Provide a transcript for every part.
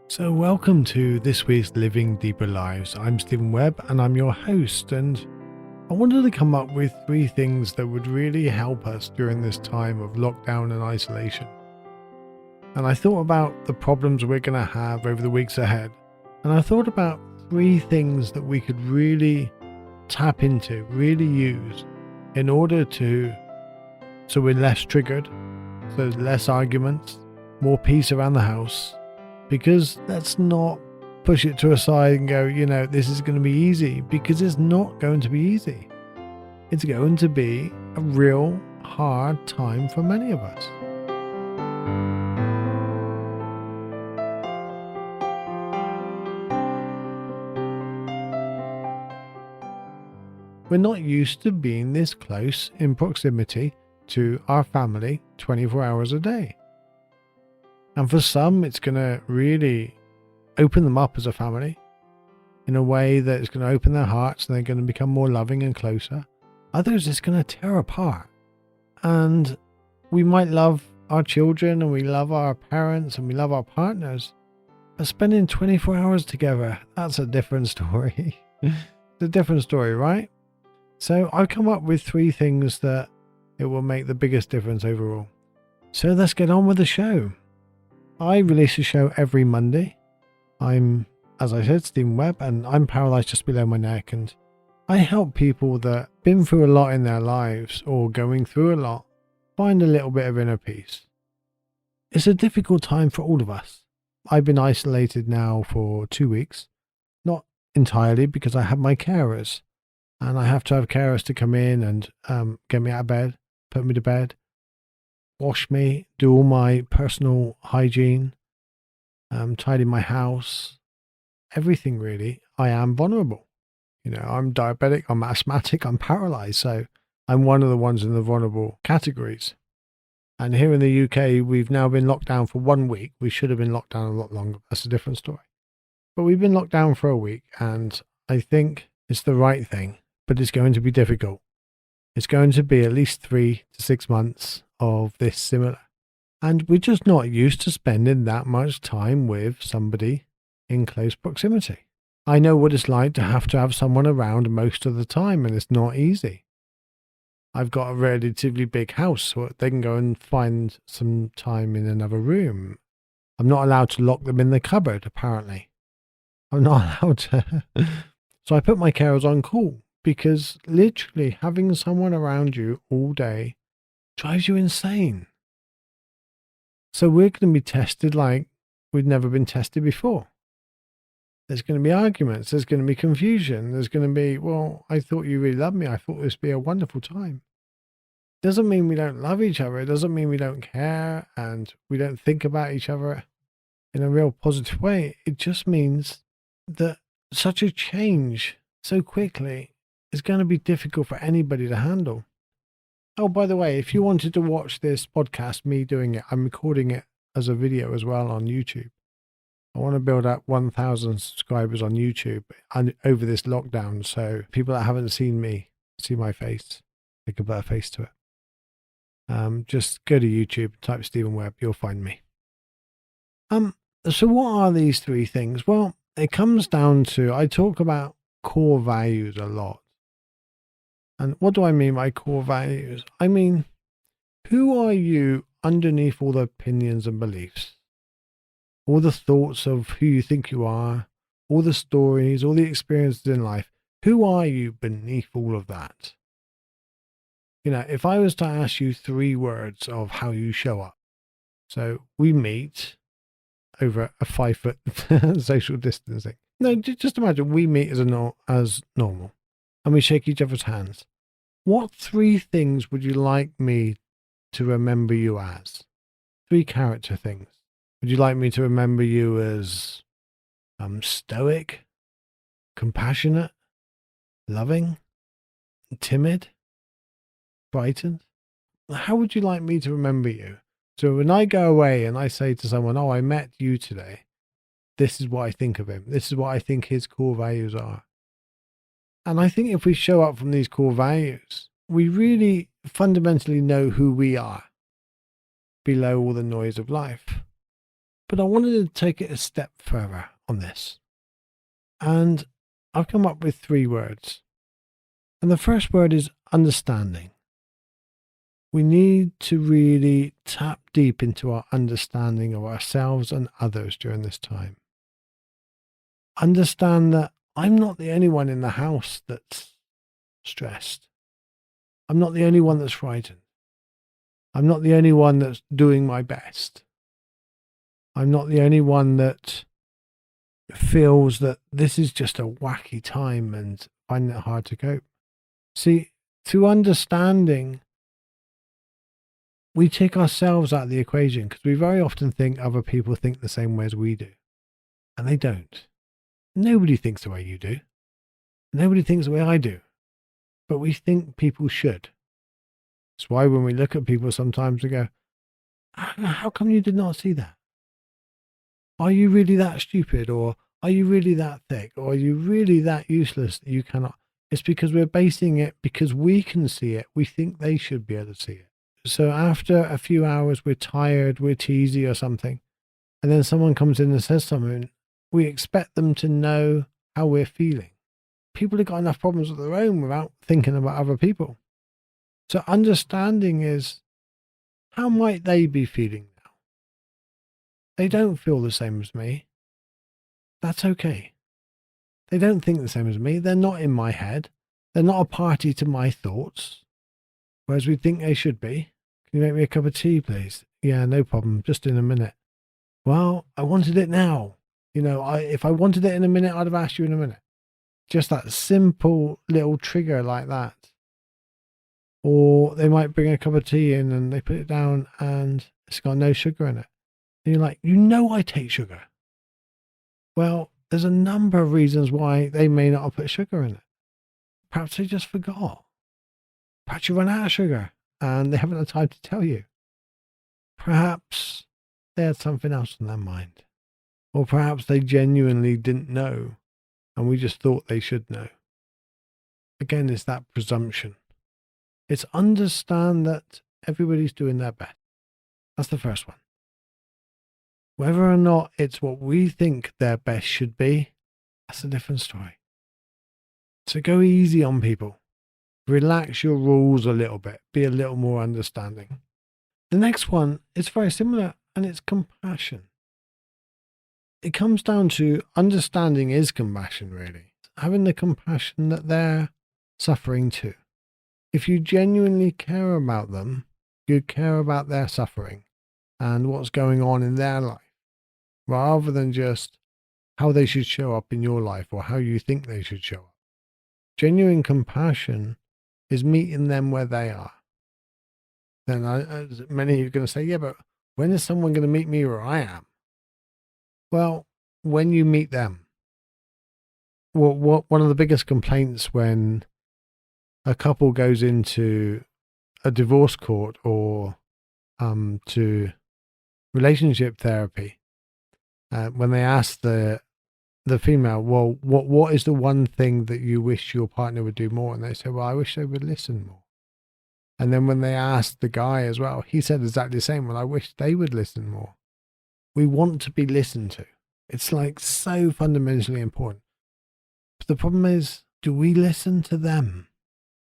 So welcome to this week's Living Deeper Lives. I'm Steven Webb and I'm your host, and I wanted to come up with 3 things that would really help us during this time of lockdown and isolation. And I thought about the problems we're going to have over the weeks ahead, and I thought about 3 things that we could really tap into, really use in order so we're less triggered, so less arguments, more peace around the house. Because let's not push it to a side and go, this is going to be easy, because it's not going to be easy. It's going to be a real hard time for many of us. We're not used to being this close in proximity to our family 24 hours a day. And for some, it's going to really open them up as a family in a way that it's going to open their hearts and they're going to become more loving and closer. Others, it's going to tear apart. And we might love our children and we love our parents and we love our partners, but spending 24 hours together, that's a different story. It's a different story, right? So I've come up with 3 things that it will make the biggest difference overall. So let's get on with the show. I release a show every Monday. I'm, as I said, Steven Webb, and I'm paralysed just below my neck, and I help people that have been through a lot in their lives or going through a lot find a little bit of inner peace. It's a difficult time for all of us. I've been isolated now for 2 weeks, not entirely because I have my carers, and I have to have carers to come in and get me out of bed, put me to bed, wash me, do all my personal hygiene, tidy my house, everything really. I am vulnerable. I'm diabetic, I'm asthmatic, I'm paralysed, so I'm one of the ones in the vulnerable categories. And here in the UK, we've now been locked down for 1 week. We should have been locked down a lot longer. That's a different story. But we've been locked down for a week, and I think it's the right thing, but it's going to be difficult. It's going to be at least 3 to 6 months of this similar. And we're just not used to spending that much time with somebody in close proximity. I know what it's like to have someone around most of the time, and it's not easy. I've got a relatively big house, so they can go and find some time in another room. I'm not allowed to lock them in the cupboard, apparently. I'm not allowed to. So I put my carers on call, because literally having someone around you all day drives you insane. So we're going to be tested like we've never been tested before. There's going to be arguments. There's going to be confusion. There's going to be, well, I thought you really loved me. I thought this would be a wonderful time. Doesn't mean we don't love each other. It doesn't mean we don't care and we don't think about each other in a real positive way. It just means that such a change so quickly is going to be difficult for anybody to handle. Oh, by the way, if you wanted to watch this podcast, me doing it, I'm recording it as a video as well on YouTube. I want to build up 1,000 subscribers on YouTube over this lockdown, so people that haven't seen me see my face. They can put a face to it. Just go to YouTube, type Steven Webb, you'll find me. So what are these 3 things? Well, it comes down to, I talk about core values a lot. And what do I mean by core values? I mean, who are you underneath all the opinions and beliefs? All the thoughts of who you think you are, all the stories, all the experiences in life. Who are you beneath all of that? If I was to ask you 3 words of how you show up. So we meet over a 5-foot social distancing. No, just imagine we meet as normal. And we shake each other's hands. What 3 things would you like me to remember you as? 3 character things. Would you like me to remember you as stoic, compassionate, loving, timid, frightened? How would you like me to remember you? So when I go away and I say to someone, oh, I met you today, this is what I think of him. This is what I think his core values are. And I think if we show up from these core values, we really fundamentally know who we are below all the noise of life. But I wanted to take it a step further on this. And I've come up with 3 words. And the first word is understanding. We need to really tap deep into our understanding of ourselves and others during this time. Understand that I'm not the only one in the house that's stressed. I'm not the only one that's frightened. I'm not the only one that's doing my best. I'm not the only one that feels that this is just a wacky time and finding it hard to cope. See, through understanding, we take ourselves out of the equation because we very often think other people think the same way as we do. And they don't. Nobody thinks the way you do. Nobody thinks the way I do. But we think people should. That's why when we look at people sometimes we go, how come you did not see that? Are you really that stupid? Or are you really that thick? Or are you really that useless that you cannot? It's because we're basing it because we can see it. We think they should be able to see it. So after a few hours, we're tired, we're teasy or something. And then someone comes in and says something. We expect them to know how we're feeling. People have got enough problems of their own without thinking about other people. So understanding is, how might they be feeling now? They don't feel the same as me. That's okay. They don't think the same as me. They're not in my head. They're not a party to my thoughts. Whereas we think they should be. Can you make me a cup of tea, please? Yeah, no problem. Just in a minute. Well, I wanted it now. If I wanted it in a minute, I'd have asked you in a minute. Just that simple little trigger like that. Or they might bring a cup of tea in and they put it down and it's got no sugar in it. And you're like, I take sugar. Well, there's a number of reasons why they may not have put sugar in it. Perhaps they just forgot. Perhaps you run out of sugar and they haven't had time to tell you. Perhaps they had something else on their mind. Or perhaps they genuinely didn't know and we just thought they should know. Again, it's that presumption. It's understand that everybody's doing their best. That's the first one. Whether or not it's what we think their best should be, that's a different story. So go easy on people. Relax your rules a little bit. Be a little more understanding. The next one is very similar, and it's compassion. It comes down to understanding is compassion, really. Having the compassion that they're suffering too. If you genuinely care about them, you care about their suffering and what's going on in their life, rather than just how they should show up in your life or how you think they should show up. Genuine compassion is meeting them where they are. Then many of you are going to say, yeah, but when is someone going to meet me where I am? Well, when you meet them. One of the biggest complaints when a couple goes into a divorce court or to relationship therapy, when they ask the female, well, what is the one thing that you wish your partner would do more? And they say, well, I wish they would listen more. And then when they asked the guy as well, he said exactly the same. Well, I wish they would listen more. We want to be listened to. It's like so fundamentally important. But the problem is, do we listen to them?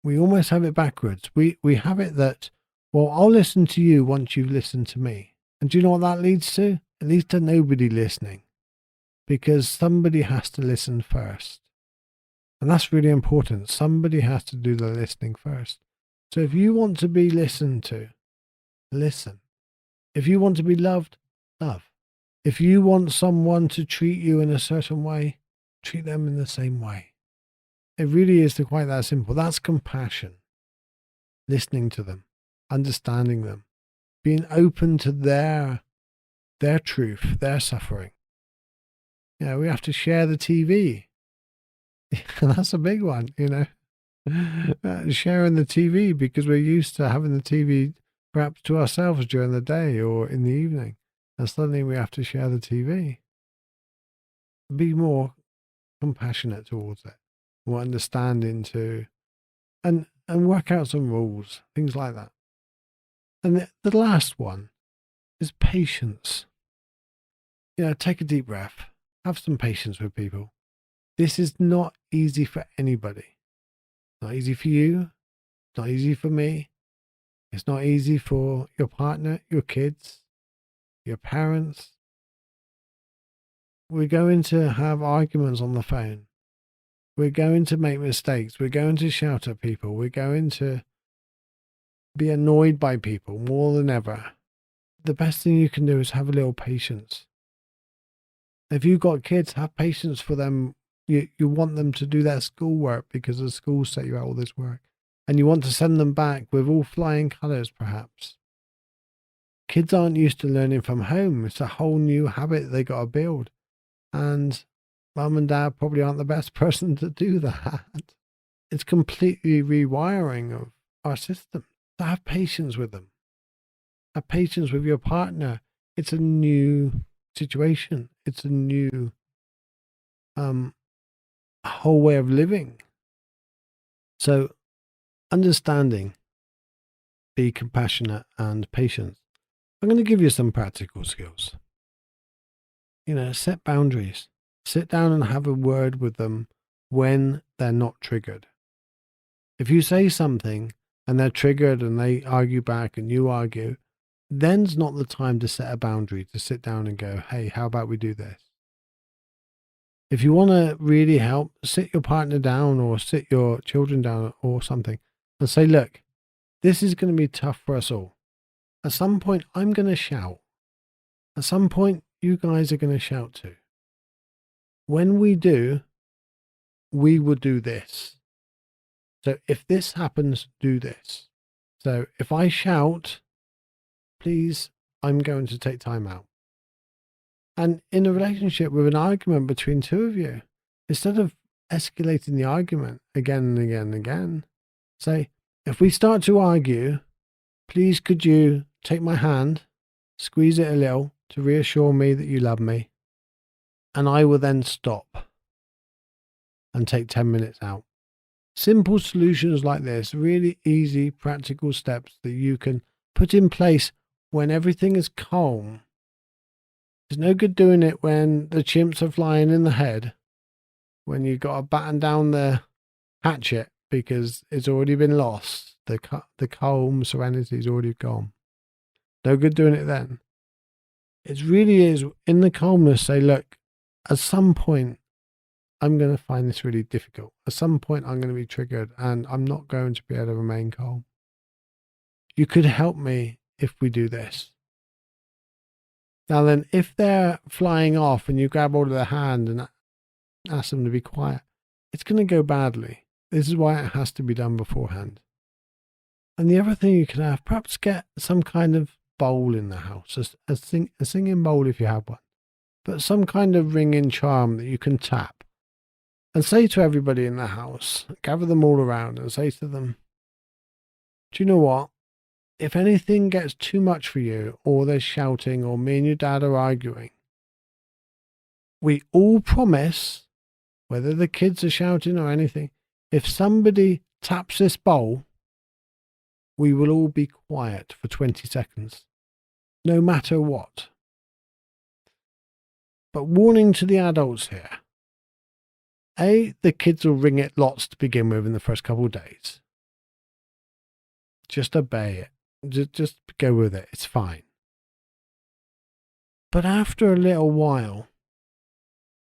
We almost have it backwards. We have it that, well, I'll listen to you once you've listened to me. And do you know what that leads to? It leads to nobody listening. Because somebody has to listen first. And that's really important. Somebody has to do the listening first. So if you want to be listened to, listen. If you want to be loved, love. If you want someone to treat you in a certain way, treat them in the same way. It really is quite that simple. That's compassion. Listening to them, understanding them, being open to their truth, their suffering. We have to share the TV. That's a big one, sharing the TV because we're used to having the TV perhaps to ourselves during the day or in the evening. And suddenly we have to share the TV. Be more compassionate towards it, more understanding to, and work out some rules, things like that. And the last one is patience. take a deep breath. Have some patience with people. This is not easy for anybody. Not easy for you. Not easy for me. It's not easy for your partner, your kids, your parents. We're going to have arguments on the phone. We're going to make mistakes. We're going to shout at people. We're going to be annoyed by people more than ever. The best thing you can do is have a little patience. If you've got kids, have patience for them. You want them to do their schoolwork because the school set you out all this work. And you want to send them back with all flying colours, perhaps. Kids aren't used to learning from home. It's a whole new habit they got to build. And mum and dad probably aren't the best person to do that. It's completely rewiring of our system. So have patience with them. Have patience with your partner. It's a new situation. It's a new whole way of living. So understanding, be compassionate and patient. I'm going to give you some practical skills. Set boundaries. Sit down and have a word with them when they're not triggered. If you say something and they're triggered and they argue back and you argue, then's not the time to set a boundary, to sit down and go, hey, how about we do this? If you want to really help, sit your partner down or sit your children down or something and say, look, this is going to be tough for us all. At some point, I'm going to shout. At some point, you guys are going to shout too. When we do, we will do this. So if this happens, do this. So if I shout, please, I'm going to take time out. And in a relationship with an argument between two of you, instead of escalating the argument again and again and again, say, if we start to argue, please could you take my hand, squeeze it a little to reassure me that you love me, and I will then stop and take 10 minutes out. Simple solutions like this, really easy, practical steps that you can put in place when everything is calm. It's no good doing it when the chimps are flying in the head, when you've got to batten down the hatchet because it's already been lost. The calm serenity is already gone. No good doing it then. It really is in the calmness, say, look, at some point, I'm going to find this really difficult. At some point, I'm going to be triggered and I'm not going to be able to remain calm. You could help me if we do this. Now then, if they're flying off and you grab hold of their hand and ask them to be quiet, it's going to go badly. This is why it has to be done beforehand. And the other thing you can have, perhaps get some kind of bowl in the house, a singing bowl if you have one, but some kind of ringing charm that you can tap and say to everybody in the house, gather them all around and say to them, do you know what? If anything gets too much for you, or there's shouting, or me and your dad are arguing, we all promise, whether the kids are shouting or anything, if somebody taps this bowl, we will all be quiet for 20 seconds, no matter what. But warning to the adults here. A, the kids will ring it lots to begin with in the first couple of days. Just obey it. Just go with it. It's fine. But after a little while,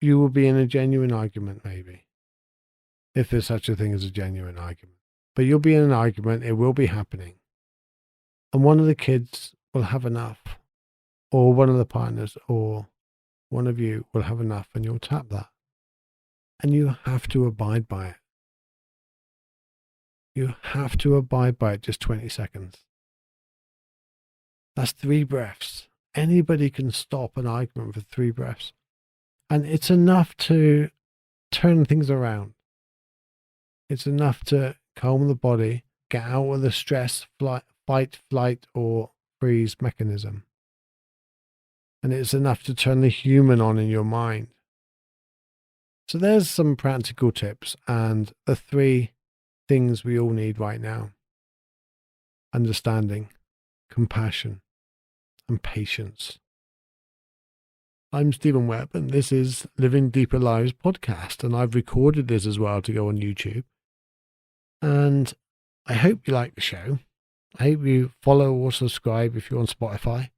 you will be in a genuine argument, maybe. If there's such a thing as a genuine argument. But you'll be in an argument. It will be happening. And one of the kids will have enough. Or one of the partners or one of you will have enough and you'll tap that. And you have to abide by it. You have to abide by it just 20 seconds. That's 3 breaths. Anybody can stop an argument for 3 breaths. And it's enough to turn things around. It's enough to calm the body, get out of the stress, fight, flight, or freeze mechanism. And it's enough to turn the human on in your mind. So there's some practical tips and the 3 things we all need right now. Understanding, compassion, and patience. I'm Steven Webb, and this is Living Deeper Lives podcast, and I've recorded this as well to go on YouTube. And I hope you like the show. I hope you follow or subscribe if you're on Spotify.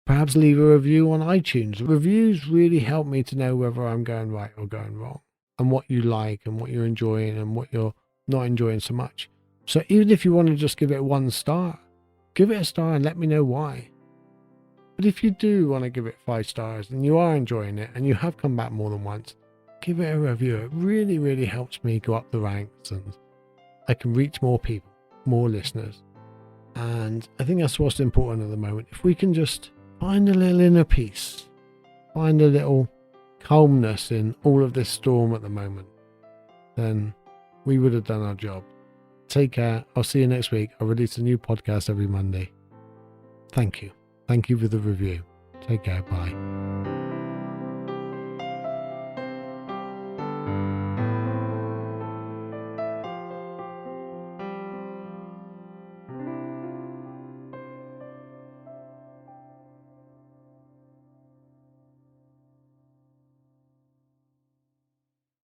Perhaps leave a review on iTunes. Reviews really help me to know whether I'm going right or going wrong, and what you like and what you're enjoying and what you're not enjoying so much. So even if you want to just give it 1 star, give it a star and let me know why. But if you do want to give it 5 stars and you are enjoying it and you have come back more than once, give it a review. It really, really helps me go up the ranks and I can reach more people, more listeners. And I think that's what's important at the moment. If we can just find a little inner peace, find a little calmness in all of this storm at the moment, then we would have done our job. Take care. I'll see you next week. I'll release a new podcast every Monday. Thank you. Thank you for the review. Take care. Bye.